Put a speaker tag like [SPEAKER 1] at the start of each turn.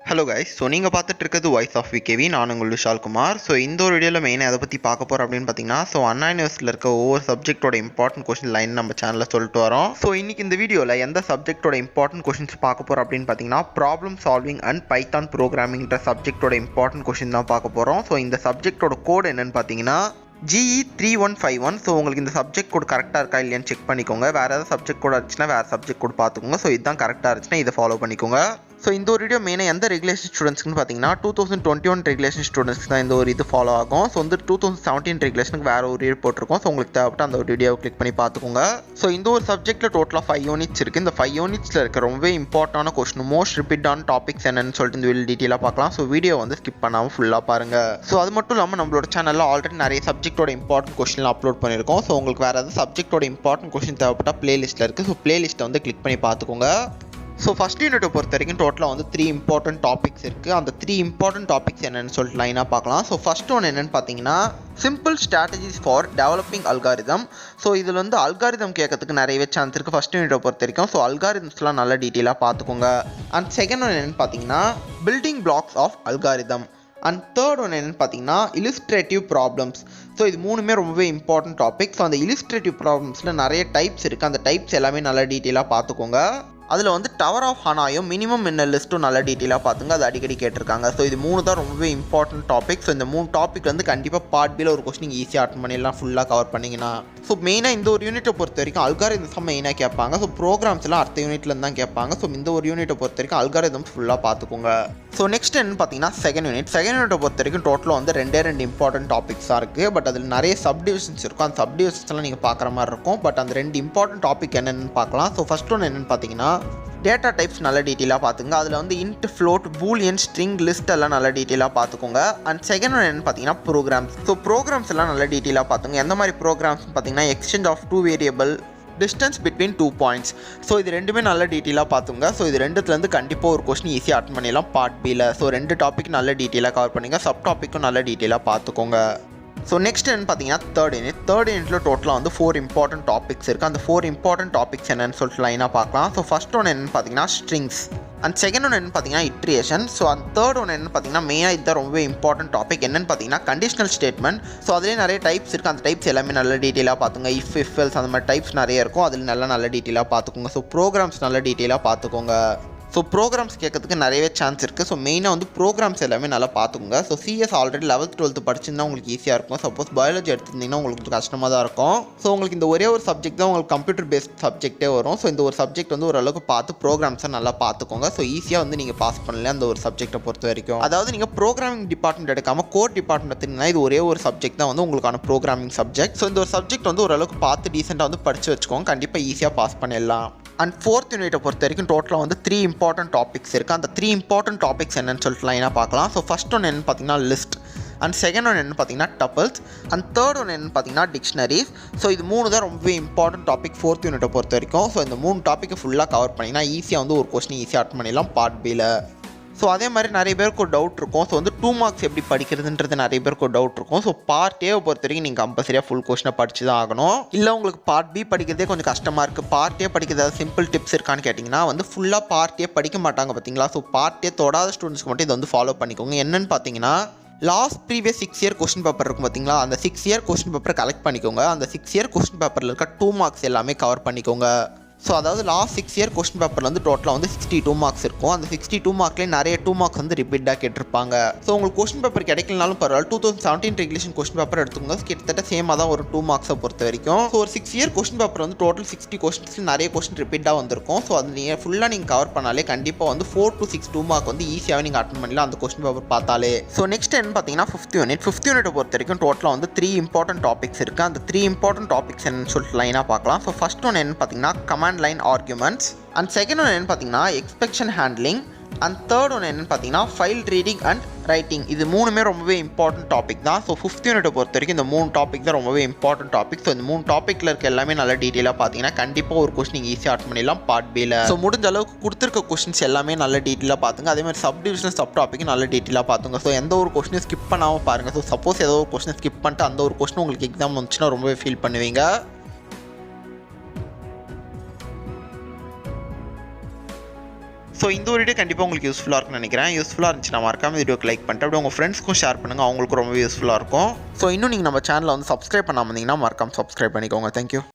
[SPEAKER 1] Hello guys. So நீங்கள் பார்த்துட்டு இருக்கிறது வாய்ஸ் ஆஃப் விகேவி. நான் உங்கள் விஷால் குமார். ஸோ இந்த ஒரு வீடியோவில் மெயினாக எதை பற்றி பார்க்க போகிறோம் அப்படின்னு பார்த்தீங்கன்னா, அண்ணா யூனிவர்சிட்டியில் இருக்க ஒவ்வொரு சப்ஜெக்டோட இம்பார்ட்டன்ட் கொஸ்டின் லைன் நம்ம சேனலில் சொல்லிட்டு வரோம். ஸோ இன்றைக்கி இந்த வீடியோவில் எந்த சப்ஜெக்டோட இம்பார்ட்டன்ட் கொஸ்டின்ஸ் பார்க்க போகிறோம் அப்படின்னு பார்த்தீங்கன்னா, ப்ராப்ளம் சால்விங் அண்ட் பைத்தான் ப்ரோக்ராமிங்ன்ற சப்ஜெக்டோட இம்பார்ட்டன்ட் கொஸ்டின் தான் பார்க்க போகிறோம். ஸோ இந்த சப்ஜெக்டோட கோட் என்னன்னு பார்த்தீங்கன்னா GE3151. ஸோ உங்களுக்கு இந்த சப்ஜெக்ட் கோட் கரெக்டாக இருக்கா இல்லையான்னு செக் பண்ணிக்கோங்க. வேறு ஏதாவது சப்ஜெக்ட் கோட் இருந்துச்சுன்னா வேறு சப்ஜெக்ட் கோட் பார்த்துக்கோங்க. ஸோ இதுதான் கரெக்டாக இருந்துச்சுன்னா இதை ஃபாலோ பண்ணிக்கோங்க. ஸோ இந்த ஒரு வீடியோ மெயினாக எந்த ரெகுலேஷன் ஸ்டூடெண்ட்ஸ்க்குன்னு பார்த்தீங்கன்னா 2021 ரெகுலேஷன் ஸ்டூடெண்ட்ஸ்க்கு தான் இந்த ஒரு இது ஃபாலோ ஆகும். ஸோ வந்து 2017 ரெகுலேஷனுக்கு வேறு ஒரு வீடியோ போட்டிருக்கோம். ஸோ உங்களுக்கு தேவைப்பட்ட அந்த ஒரு வீடியோவை கிளிக் பண்ணி பார்த்துக்கோங்க. ஸோ இந்த ஒரு சப்ஜெக்ட்டில் டோட்டலாக 5 யூனிட்ஸ் இருக்குது. இந்த 5 யூனிட்ஸில் இருக்க ரொம்பவே இம்பார்ட்டான கொஸ்டின், மோஸ்ட் ரிப்பீட்டான டாபிக்ஸ் என்னன்னு சொல்லிட்டு இந்த வீடியோ டீட்டெயிலாக பார்க்கலாம். ஸோ வீடியோ வந்து ஸ்கிப் பண்ணாமல் ஃபுல்லாக பாருங்கள். ஸோ அது மட்டும் இல்லாமல் நம்மளோட சேனலில் ஆல்ரெடி நிறைய சப்ஜெக்டோட இம்பார்ட்டன்ட் கொஸ்டின்லாம் அப்லோட் பண்ணியிருக்கோம். ஸோ உங்களுக்கு வேறு ஏதாவது சப்ஜெக்டோட இம்பார்ட்டன்ட் கொஸ்டின் தேவைப்பட்ட பிளேலிஸ்ட்டில் இருக்குது. ஸோ பிளேலிஸ்ட்டை வந்து கிளிக் பண்ணி பார்த்துக்கோங்க. ஸோ ஃபஸ்ட் யூனிட்டை பொறுத்த வரைக்கும் டோட்டலாக வந்து 3 இம்பார்ட்டன்ட் டாபிக்ஸ் இருக்குது. அந்த 3 இம்பார்ட்டன்ட் டாபிக்ஸ் என்னென்னு சொல்லிட்டு லைனாக பார்க்கலாம். ஸோ ஃபஸ்ட் ஒன்று என்னென்னு பார்த்தீங்கன்னா simple strategies for developing algorithm. So இதில் வந்து அல்காரிதம் கேட்கறதுக்கு நிறையவே சான்ஸ் இருக்குது ஃபஸ்ட் யூனிட்டை பொறுத்த வரைக்கும். ஸோ அல்காரிதம்ஸ்லாம் நல்லா டீட்டெயிலாக பார்த்துக்கோங்க. அண்ட் செகண்ட் ஒன்று என்னென்னு பார்த்தீங்கன்னா building blocks of algorithm. And third ஒன்று என்னென்னு பார்த்தீங்கன்னா இல்லுஸ்ட்ரேட்டிவ் ப்ராப்ளம்ஸ். ஸோ இது மூணுமே ரொம்பவே இம்பார்ட்டன்ட் டாபிக். ஸோ அந்த இல்லுஸ்ட்ரேட்டிவ் ப்ராப்ளம்ஸில் நிறைய டைப்ஸ் இருக்குது. அந்த டைப்ஸ் எல்லாமே நல்லா டீட்டெயிலாக பார்த்துக்கோங்க. அதில் வந்து டவர் ஆஃப் ஹனாயும் மினிமம் என்ன லிஸ்ட்டும் நல்லா டீட்டெயிலாக பார்த்துங்க. அது அடிக்கடி கேட்டிருக்காங்க. ஸோ இது 3 தான் ரொம்பவே இம்பார்ட்டன்ட் டாபிக். ஸோ இந்த 3 டாபிக் வந்து கண்டிப்பாக பார்ட் பியில் ஒரு கொஸ்டின் ஈஸியாக அட்டன் பண்ணிடலாம் ஃபுல்லாக கவர் பண்ணிங்கன்னா. ஸோ மெயினாக இந்த ஒரு யூனிட்டை பொறுத்த வரைக்கும் அல்காரிதம்ஸ் மெயினாக கேட்பாங்க. ஸோ ப்ரோக்ராம்ஸ்லாம் அடுத்த யூனிட்லேருந்து தான் கேட்பாங்க. ஸோ இந்த ஒரு யூனிட்டை பொறுத்த வரைக்கும் அல்காரிதம்ஸ் ஃபுல்லாக பார்த்துக்கோங்க. ஸோ நெக்ஸ்ட் என்னன்னு பார்த்தீங்கன்னா செகண்ட் யூனிட்டை பொறுத்த வரைக்கும் டோட்டலாக வந்து 2 இம்பார்ட்டன்ட் டாபிக்ஸாக இருக்குது. பட் அதில் நிறைய சப்டிவிஷன்ஸ் இருக்கும். அந்த சப்டிவிஷன்ஸ்லாம் நீங்கள் பார்க்குற மாதிரி இருக்கும். பட் அந்த 2 இம்பார்ட்டன்ட் டாபிக் என்னென்னு பார்க்கலாம். ஸோ ஃபஸ்ட் ஒன்று என்னென்னு பார்த்தீங்கன்னா டேட்டா டைப்ஸ் நல்லா டீட்டெயிலாக பார்த்துங்க. அதில் வந்து int, float, Boolean, string, list எல்லாம் நல்லா டீட்டெயிலாக பார்த்துக்கோங்க. அண்ட் செகண்ட் ஒன்று என்னென்னு பார்த்தீங்கன்னா ப்ரோக்ராம்ஸ். ஸோ ப்ரோக்ராம்ஸ் எல்லாம் நல்லா டீட்டெயிலாக பார்த்துங்க. எந்த மாதிரி ப்ரோக்ராம்ஸ் பார்த்தீங்கன்னா exchange of 2 variable, distance between 2 points. So இது ரெண்டுமே நல்லா டீட்டெயிலாக பார்த்துங்க. ஸோ இது ரெண்டுத்துலேருந்து கண்டிப்பாக ஒரு கொஸ்டின் ஈஸியாக அட்டன் பண்ணிடலாம் பார்ட் பியில். ஸோ 2 டாபிக் நல்லா டீட்டெயிலாக கவர் பண்ணுங்கள். சப் டாப்பிக்கும் நல்லா டீட்டெயிலாக பார்த்துக்கோங்க. ஸோ நெக்ஸ்ட் என்னென்னு பார்த்தீங்கன்னா தேர்ட் யூனிட்டில் டோட்டலாக வந்து 4 இம்பார்ட்டன்ட் டாபிக்ஸ் இருக்குது. அந்த 4 இம்பார்ட்டன்ட் டாபிக்ஸ் என்னென்னு சொல்லிட்டு லைனாக பார்க்கலாம். ஸோ ஃபஸ்ட் ஒன்று என்னென்னு பார்த்தீங்கன்னா ஸ்ட்ரிங்ஸ். அண்ட் செகண்ட் ஒன்று என்னென்னு பார்த்தீங்கன்னா இட்ரேஷன். ஸோ அந்த தேர்ட் ஒன்று என்னென்னு பார்த்தீங்கன்னா மெயினாக இதுதான் ரொம்பவே இம்பார்ட்டன்ட் டாபிக். என்னென்னு பார்த்தீங்கன்னா கண்டிஷனல் ஸ்டேட்மெண்ட். ஸோ அதிலே நிறைய டைப்ஸ் இருக்குது. அந்த டைப்ஸ் எல்லாமே நல்ல டீட்டெயிலாக பார்த்துங்க. இஃப் எல்ஸ் அந்த மாதிரி டைப்ஸ் நிறைய இருக்கும். அதில் நல்ல டீட்டெயிலாக பார்த்துக்கோங்க. ஸோ ப்ரோக்ராம்ஸ் நல்ல டீட்டெயிலாக பார்த்துக்கோங்க. ஸோ ப்ரோக்ராம்ஸ் கேட்கறதுக்கு நிறையவே சான்ஸ் இருக்குது. ஸோ மெயினாக வந்து ப்ரோக்ராம்ஸ் எல்லாமே நல்லா பார்த்துக்கோங்க. So CS already 11th 12th படிச்சிருந்தா உங்களுக்கு ஈஸியாக இருக்கும். சப்போஸ் பயாலஜி எடுத்திருந்தீங்கன்னா உங்களுக்கு கொஞ்சம் கஷ்டமாக தான் இருக்கும். ஸோ உங்களுக்கு இந்த ஒரே ஒரு சப்ஜெக்ட் தான் உங்களுக்கு கம்ப்யூட்டர் பேஸ்ட் சப்ஜெக்டே வரும். ஸோ இந்த ஒரு சப்ஜெக்ட் வந்து ஓரளவுக்கு பார்த்து ப்ரோக்ராம்ஸை நல்லா பார்த்துக்கோங்க. ஸோ ஈஸியாக வந்து நீங்கள் பாஸ் பண்ணல அந்த ஒரு சப்ஜெக்ட்டை பொறுத்த வரைக்கும். அதாவது நீங்கள் ப்ரோக்ராமிங் டிபார்ட்மெண்ட் எடுக்காமல் கோர் டிபார்ட்மெண்ட் எடுத்தீங்கன்னா இது ஒரே ஒரு சப்ஜெக்ட் தான் வந்து உங்களுக்கான ப்ரோக்ராமிங் சப்ஜெக்ட். ஸோ இந்த ஒரு சப்ஜெக்ட் வந்து ஓரளவுக்கு பார்த்து டீசெண்டாக வந்து படித்து வச்சுக்கோங்க. கண்டிப்பாக ஈஸியாக பாஸ் பண்ணிடலாம். அண்ட் ஃபோர்த் யூனிட்டை பொறுத்த வரைக்கும் டோட்டலாக வந்து 3 இம்பார்ட்டன்ட் டாபிக்ஸ் இருக்குது. அந்த 3 இம்பார்ட்டன்ட் டாபிக்ஸ் என்னன்னு சொல்லிட்டு லைனாக பார்க்கலாம். ஸோ ஃபஸ்ட் ஒன்று என்னென்னு பார்த்தீங்கன்னா லிஸ்ட். அண்ட் செகண்ட் ஒன்று என்னென்னு பார்த்தீங்கன்னா டப்பிள்ஸ். அண்ட் தேர்ட் ஒன்று என்னென்னு பார்த்தீங்கன்னா டிக்ஷனரிஸ். ஸோ இது 3 தான் ரொம்பவே இம்பார்ட்டன்ட் டாபிக் ஃபோர்த் யூனிட்டை பொறுத்த வரைக்கும். ஸோ இந்த 3 டாப்பிக்கை ஃபுல்லாக கவர் பண்ணிங்கன்னா ஈஸியாக வந்து ஒரு கொஸ்டின் ஈஸியாக அட்டன் பண்ணிடலாம் பார்ட் பியில். ஸோ அதே மாதிரி நிறைய பேருக்கு ஒரு டவுட் இருக்கும். ஸோ வந்து 2 மார்க்ஸ் எப்படி படிக்கிறதுன்றது நிறைய பேருக்கு ஒரு டவுட் இருக்கும். ஸோ பார்ட் ஏவை பொறுத்த வரைக்கும் நீங்கள் கம்பல்சரியாக ஃபுல் கொஸ்டினை படித்து தான் ஆகணும். இல்லை உங்களுக்கு பார்ட் பி படிக்கிறதே கொஞ்சம் கஷ்டமாக இருக்குது, பார்ட் ஏ படிக்கிறது சிம்பிள் டிப்ஸ் இருக்கான்னு கேட்டிங்கன்னா வந்து ஃபுல்லாக பார்ட் ஏ படிக்க மாட்டாங்க பார்த்தீங்களா. ஸோ பார்ட் ஏ தொடாத ஸ்டூடெண்ட்ஸ்க்கு மட்டும் இதை வந்து ஃபாலோ பண்ணிக்கோங்க. என்னென்னு பார்த்தீங்கன்னா last previous 6 year question paper இருக்கும் பார்த்தீங்களா. அந்த 6 இயர் கொஸ்டின் பேப்பரை கலெக்ட் பண்ணிக்கோங்க. அந்த 6 இயர் கொஸ்டின் பேப்பரில் இருக்க 2 மார்க்ஸ் எல்லாமே கவர் பண்ணிக்கோங்க. ஸோ அதாவது லாஸ்ட் 6 இயர் கொஸ்டின் பேப்பரில் வந்து டோட்டலாக வந்து 62 மார்க்ஸ் இருக்கும். அந்த 62 மார்க்லேயே நிறைய 2 மார்க்ஸ் வந்து ரிப்பீட்டாக கேட்டிருப்பாங்க. ஸோ உங்களுக்கு கொஸ்டின் பேப்பர் கிடைக்கலனாலும் பரவாயில்ல, 2017 ரெகுலேஷன் கொஸ்டின் பேப்பர் எடுத்துக்கோங்க. கிட்டத்தட்ட சேமாக தான் ஒரு 2 மார்க்ஸை பொறுத்த வரைக்கும். ஸோ ஒரு 6 இயர் கொஸ்டின் பேப்பர் வந்து டோட்டல் 60 கொஸ்டின்ஸில் நிறைய கொஸ்டின் ரிப்பீட்டாக வந்திருக்கும். ஸோ அது நீங்கள் ஃபுல்லாக நீங்கள் கவர் பண்ணாலே கண்டிப்பாக வந்து 4 to 6 2 மார்க் வந்து ஈஸியாகவே நீங்கள் அட்டன் பண்ணலாம் அந்த கொஸ்டின் பேப்பர் பார்த்தாலே. ஸோ நெக்ஸ்ட் என்ன பார்த்தீங்கன்னா ஃபிஃப்த் யூனிட்டை பொறுத்த வரைக்கும் டோட்டலாக வந்து 3 இம்பார்ட்டன்ட் டாபிக்ஸ் இருக்குது. அந்த 3 இம்பார்ட்டன்ட் டாபிக்ஸ் என்னன்னு சொல்லிட்டு லைனாக பார்க்கலாம். ஸோ ஃபஸ்ட் ஒன்று என்னன்னு பார்த்தீங்கன்னா command line argument. And second ஒன்று என்னன்னு பார்த்தீங்கன்னா எக்ஸ்பெக்ஷன் ஹேண்ட்லிங். அண்ட் தேர்ட் ஒன்று என்னன்னு பார்த்தீங்கன்னா ஃபைல் ரீடிங் அண்ட் ரைட்டிங். இது 3மே ரொம்பவே இம்பார்ட்டன்ட் டாபிக் தான். ஸோ ஃபிஃப்த் யூனிட்டை பொறுத்த வரைக்கும் இந்த 3 டாபிக் தான் ரொம்பவே இம்பார்ட்டன்ட் டாபிக். ஸோ இந்த 3 டாப்பிக்கில் இருக்க எல்லாமே நல்லா டீட்டெயிலாக பார்த்தீங்கன்னா கண்டிப்பாக ஒரு கொஸ்டின் ஈஸியாக அட்டன் பண்ணிடலாம் பார்ட் பியில். ஸோ முடிஞ்ச அளவுக்கு கொடுத்துருக்க கொஸ்டின்ஸ் எல்லாமே நல்ல டீட்டெயிலாக பார்த்துங்க. அதே மாதிரி சப் டிவிஷன் சப் டாப்பிக்கும் நல்ல டீட்டெயிலாக பார்த்துங்க. ஸோ எந்த ஒரு கொஸ்டினும் ஸ்கிப் பண்ணாமல் பாருங்கள். ஸோ சப்போஸ் ஏதோ ஒரு கொஸ்டின் ஸ்கிப் பண்ணிட்டு அந்த ஒரு கொஸ்டின் உங்களுக்கு எக்ஸாம் வந்துச்சுன்னா ரொம்பவே ஃபீல் பண்ணுவீங்க. ஸோ இந்த ஒரு வீடியோ கண்டிப்பாக உங்களுக்கு யூஸ்ஃபுல்லாக இருக்கும்னு நினைக்கிறேன். யூஸ்ஃபுல்லாக இருந்துச்சுன்னா மறக்காம வீடியோக்கு லைக் பண்ணிட்டு அப்படியே உங்கள் ஃப்ரெண்ட்ஸ்க்கும் ஷேர் பண்ணுங்கள், அவங்களுக்கு ரொம்ப யூஸ்ஃபுல்லாக இருக்கும். ஸோ இன்னும் நீங்கள் நம்ம சேனலை வந்து சப்ஸ்கிரைப் பண்ணாமல் இருந்தீங்கன்னா மறக்காம சப்ஸ்கிரைப் பண்ணிக்கோங்க. தேங்க்யூ.